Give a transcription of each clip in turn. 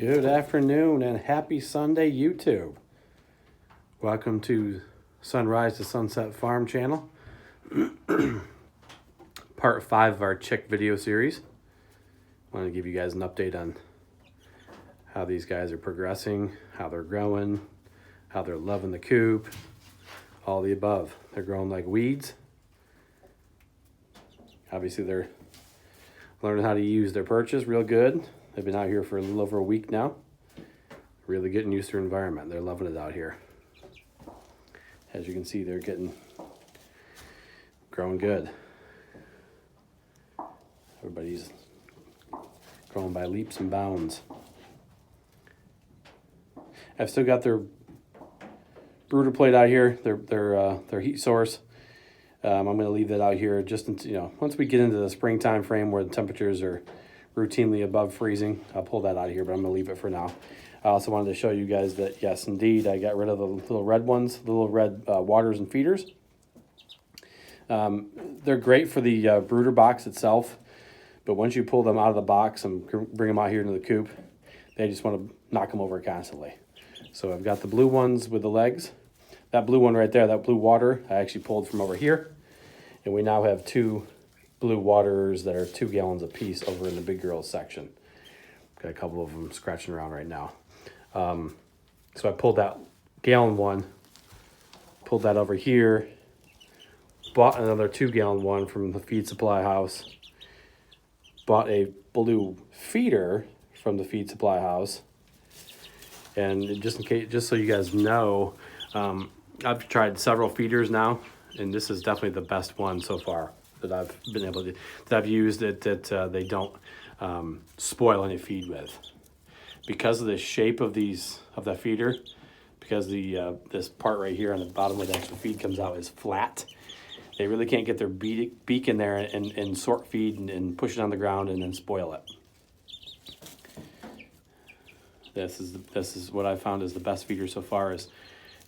Good afternoon and happy Sunday, YouTube. Welcome to Sunrise to Sunset Farm channel. Part 5 of our chick video series. I want to give you guys an update on how these guys are progressing, how they're growing, how they're loving the coop, all the above. They're growing like weeds. Obviously, they're learning how to use their perches real good. They've been out here for a little over a week now. Really getting used to their environment. They're loving it out here. As you can see, they're growing good. Everybody's growing by leaps and bounds. I've still got their brooder plate out here, their heat source. I'm going to leave that out here just until, once we get into the springtime frame where the temperatures are routinely above freezing, I'll pull that out of here, but I'm going to leave it for now. I also wanted to show you guys that, yes, indeed, I got rid of the little red ones, the little red waters and feeders. They're great for the brooder box itself, but once you pull them out of the box and bring them out here into the coop, they just want to knock them over constantly. So I've got the blue ones with the legs. That blue one right there, that blue water, I actually pulled from over here. And we now have two blue waters that are 2 gallons apiece over in the big girls section. Got a couple of them scratching around right now. So I pulled that gallon one, pulled that over here, bought another 2 gallon one from the feed supply house, bought a blue feeder from the feed supply house. And just in case, just so you guys know, I've tried several feeders now, and this is definitely the best one so far that I've been able to, that I've used that they don't spoil any feed with. Because of the shape of that feeder, because this part right here on the bottom where the actual feed comes out is flat, they really can't get their beak in there and sort feed and push it on the ground and then spoil it. This is what I found is the best feeder so far is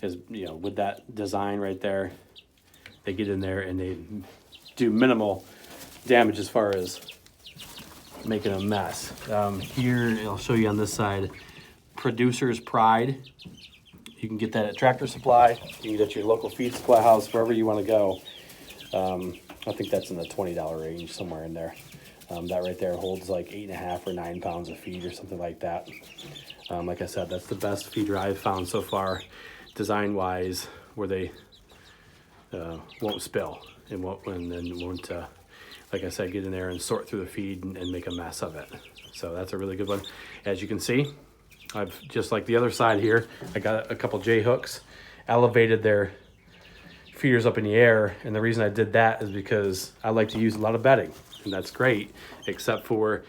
with that design right there. They get in there and they do minimal damage as far as making a mess. Here, I'll show you on this side, Producer's Pride. You can get that at Tractor Supply. You can get it at your local feed supply house, wherever you want to go. I think that's in the $20 range, somewhere in there. That right there holds like 8.5 or 9 pounds of feed or something like that. Like I said, that's the best feeder I've found so far, design-wise, where they won't spill and won't, like I said, get in there and sort through the feed and make a mess of it. So that's a really good one. As you can see, I've, just like the other side here, I got a couple J-hooks, elevated their feeders up in the air. And the reason I did that is because I like to use a lot of bedding, and that's great, except for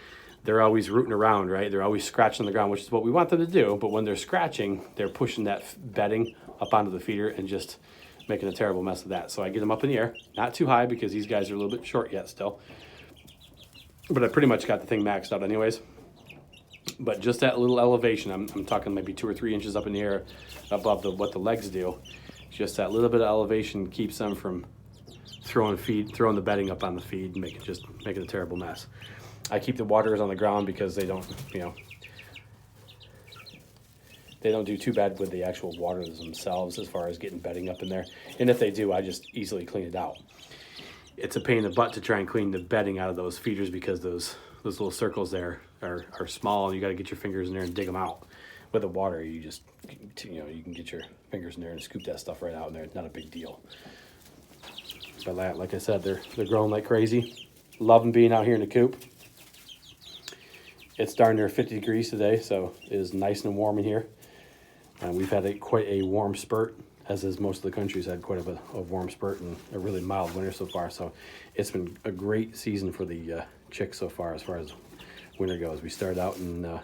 they're always rooting around, right? They're always scratching the ground, which is what we want them to do. But when they're scratching, they're pushing that bedding up onto the feeder and just making a terrible mess of that. So I get them up in the air, not too high because these guys are a little bit short yet still. But I pretty much got the thing maxed out anyways. But just that little elevation, I'm talking maybe 2 or 3 inches up in the air above what the legs do. Just that little bit of elevation keeps them from throwing the bedding up on the feed and making a terrible mess. I keep the waters on the ground because they don't do too bad with the actual waters themselves as far as getting bedding up in there. And if they do, I just easily clean it out. It's a pain in the butt to try and clean the bedding out of those feeders because those little circles there are small, and you got to get your fingers in there and dig them out. With the water, you just, you can get your fingers in there and scoop that stuff right out in there. It's not a big deal. But like I said, they're growing like crazy. Loving being out here in the coop. It's darn near 50 degrees today, so it is nice and warm in here. We've had quite a warm spurt, as is most of the country's had quite a warm spurt and a really mild winter so far. So it's been a great season for the chicks so far as winter goes. We started out in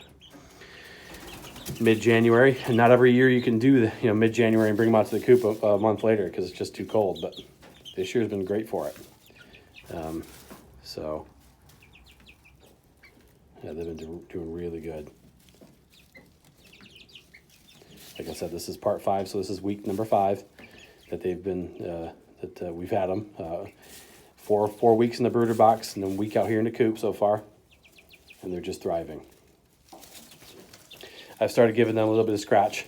mid-January, and not every year you can do mid-January and bring them out to the coop a month later because it's just too cold. But this year's been great for it. So yeah, they've been doing really good. Like I said, this is part 5, so this is week number 5 that they've been we've had them. 4 weeks in the brooder box and then a week out here in the coop so far, and they're just thriving. I've started giving them a little bit of scratch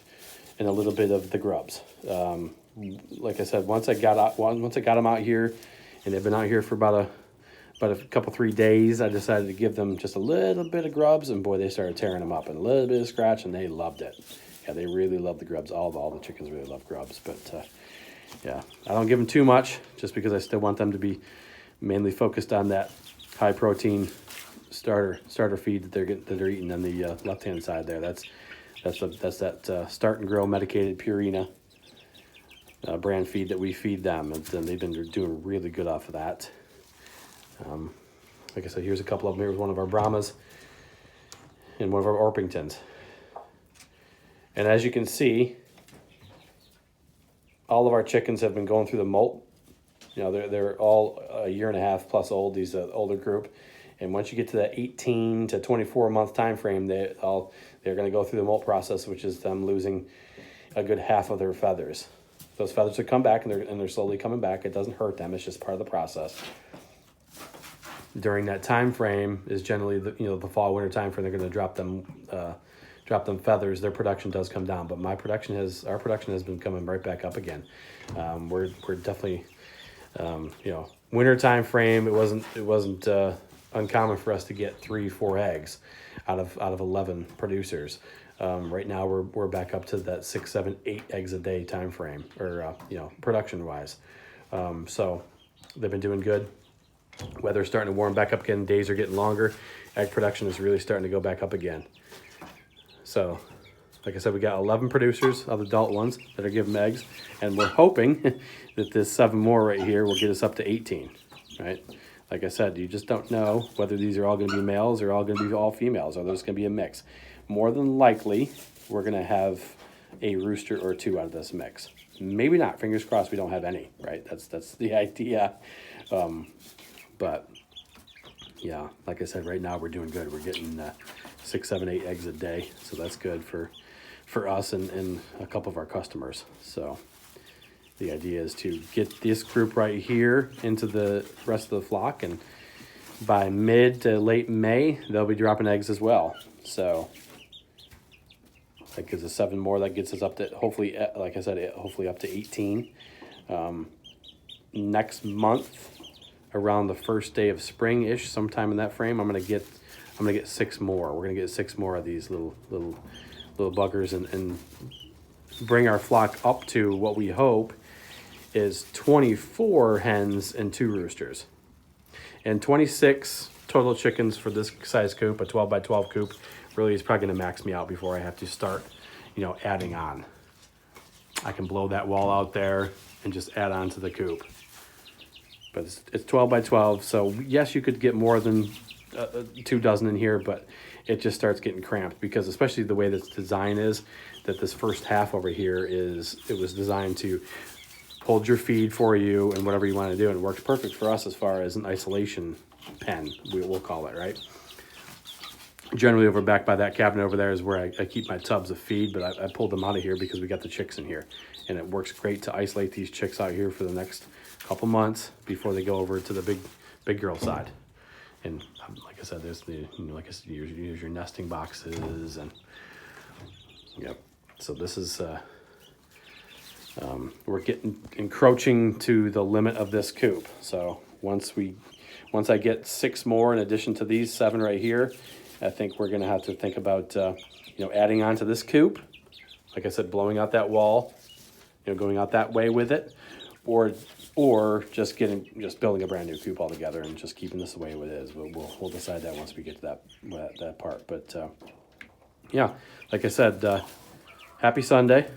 and a little bit of the grubs. Like I said, once I got them out here, and they've been out here for about a couple 3 days, I decided to give them just a little bit of grubs, and boy, they started tearing them up, and a little bit of scratch, and they loved it. Yeah, they really love the grubs. All the chickens really love grubs, but yeah, I don't give them too much just because I still want them to be mainly focused on that high protein starter feed that they're eating on the left hand side there. That's that Start and Grow medicated Purina brand feed that we feed them, and they've been doing really good off of that. Like I said, here's a couple of them. Here's one of our Brahmas and one of our Orpingtons. And as you can see, all of our chickens have been going through the molt. You know, they're all a year and a half plus old, these older group. And once you get to that 18 to 24 month time frame, they're going to go through the molt process, which is them losing a good half of their feathers. Those feathers will come back, and they're slowly coming back. It doesn't hurt them. It's just part of the process. During that time frame is generally the fall winter time frame. They're going to drop them feathers. Their production does come down, but our production has been coming right back up again. We're definitely winter time frame. It wasn't uncommon for us to get 3-4 eggs out of 11 producers. Right now we're back up to that 6, 7, 8 eggs a day time frame, or production wise. So they've been doing good. Weather's starting to warm back up again. Days are getting longer. Egg production is really starting to go back up again. So, like I said, we got 11 producers of adult ones that are giving eggs, and we're hoping that this 7 more right here will get us up to 18, right? Like I said, you just don't know whether these are all going to be males or all going to be all females, or there's going to be a mix. More than likely, we're going to have a rooster or 2 out of this mix. Maybe not. Fingers crossed we don't have any, right? That's the idea. But yeah, like I said, right now we're doing good. We're getting 6, 7, 8 eggs a day, so that's good for us and a couple of our customers. So the idea is to get this group right here into the rest of the flock, and by mid to late May, they'll be dropping eggs as well. So that gives us 7 more. That gets us up to, hopefully, like I said, hopefully up to 18. Next month, around the first day of spring-ish, sometime in that frame, I'm gonna get 6 more. We're gonna get 6 more of these little buggers, and bring our flock up to what we hope is 24 hens and 2 roosters, and 26 total chickens for this size coop. A 12 by 12 coop really is probably gonna max me out before I have to start, adding on. I can blow that wall out there and just add on to the coop. But it's 12 by 12, so yes, you could get more than 2 dozen in here, but it just starts getting cramped, because especially the way this design is, that this first half over here it was designed to hold your feed for you and whatever you want to do, and it works perfect for us as far as an isolation pen, we'll call it, right? Generally over back by that cabinet over there is where I keep my tubs of feed, but I pulled them out of here because we got the chicks in here, and it works great to isolate these chicks out here for the next couple months before they go over to the big girl side. And like I said, there's use your nesting boxes, and yep. So this is we're encroaching to the limit of this coop. So once I get 6 more in addition to these 7 right here, I think we're gonna have to think about adding on to this coop. Like I said, blowing out that wall, going out that way with it, or just building a brand new coop altogether and just keeping this the way it is. We'll decide that once we get to that part. But yeah, like I said, happy Sunday.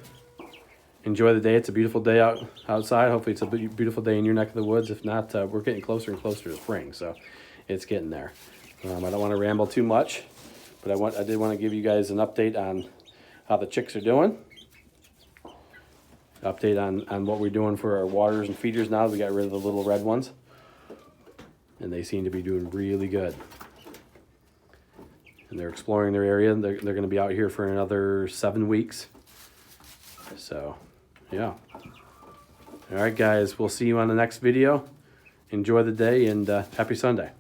Enjoy the day. It's a beautiful day outside. Hopefully it's a beautiful day in your neck of the woods. If not, we're getting closer and closer to spring, so it's getting there. I don't want to ramble too much, but I did want to give you guys an update on how the chicks are doing. Update on what we're doing for our waters and feeders now that we got rid of the little red ones, and they seem to be doing really good. And they're exploring their area. They're going to be out here for another 7 weeks. So yeah, all right guys, we'll see you on the next video. Enjoy the day, and happy Sunday.